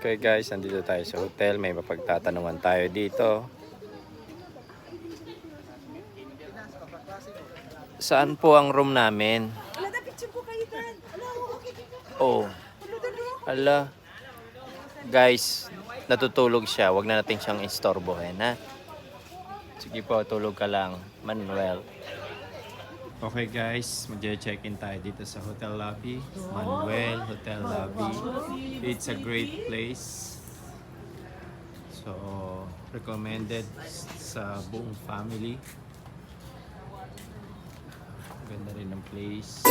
Okay guys, nandito tayo sa hotel. May mapagtatanungan tayo dito. Saan po ang room namin? Oh. Ala. Guys, natutulog siya. Huwag na natin siyang istorbohin, ha? Sige po, tulog ka lang. Manuel. Okay guys, mag-check-in tayo dito sa hotel lobby. Manuel Hotel Lobby. It's a great place. So, recommended sa buong family. Ganda rin ng place.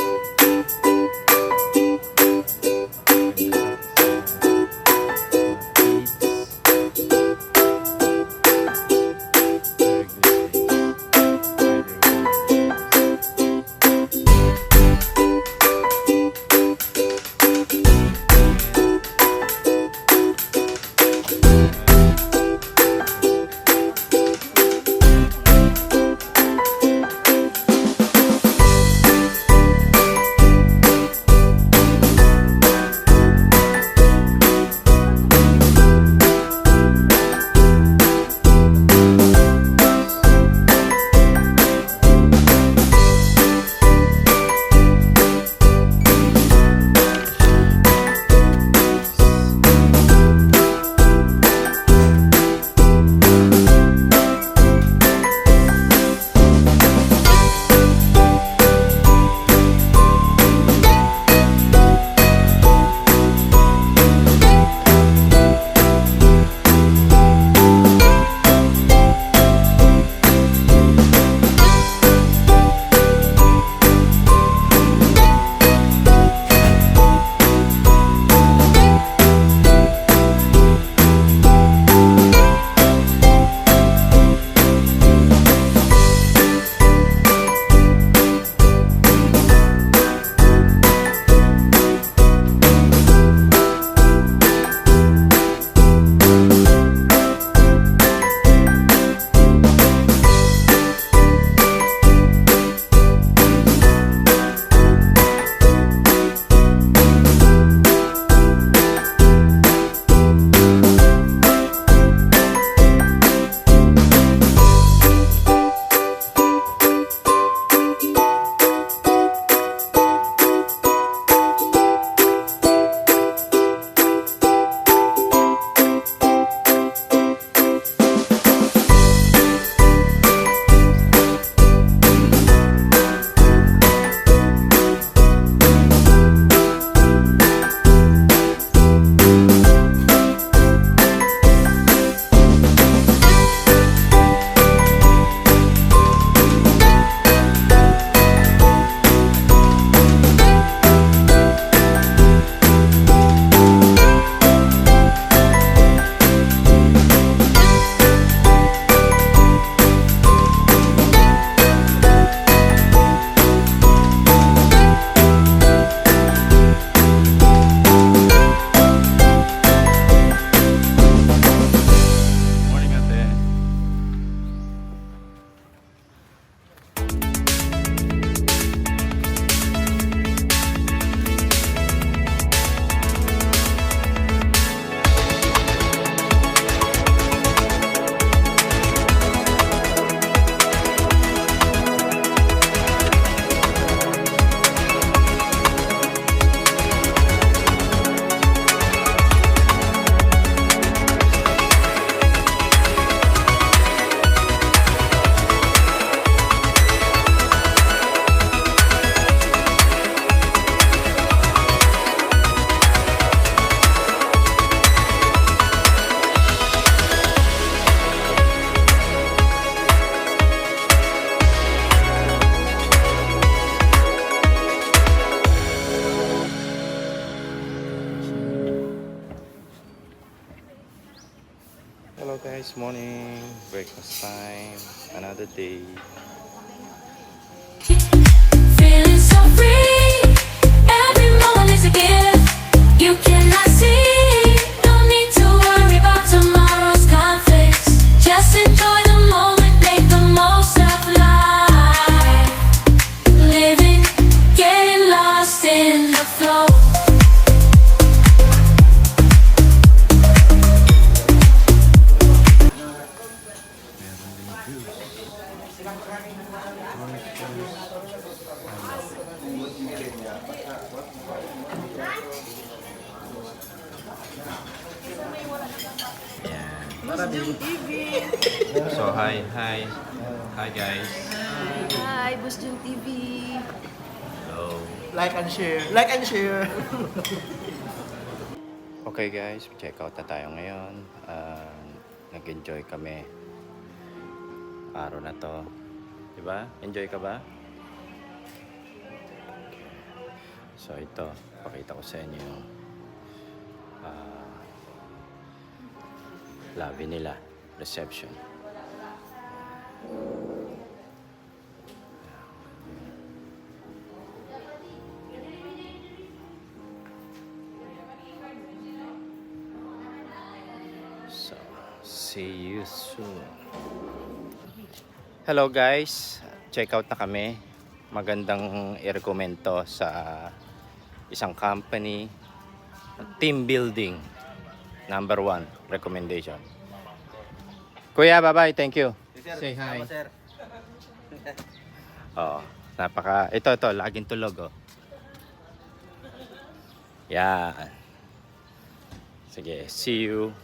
Hello guys, morning, breakfast time, another day. Feeling so free, every moment is a gift. You cannot see, no need to worry about tomorrow's conflicts. Just enjoy the moment, make the most of life. Living, getting lost in the flow. So hi guys. Hi, Busjun TV. Hello. Like and share. Like and share. Okay guys, check out na tayo ngayon. Nag-enjoy kami araw na to. Diba? Enjoy ka ba? So ito, pakita ko sa inyo yung lobby nila, reception. So, see you soon. Hello guys, check out na kami. Magandang i-recommend sa isang company. Team building. Number 1 recommendation. Kuya, bye-bye. Thank you. Say hi. Oo. Ito, laging tulog, oh. Yan. Sige, see you.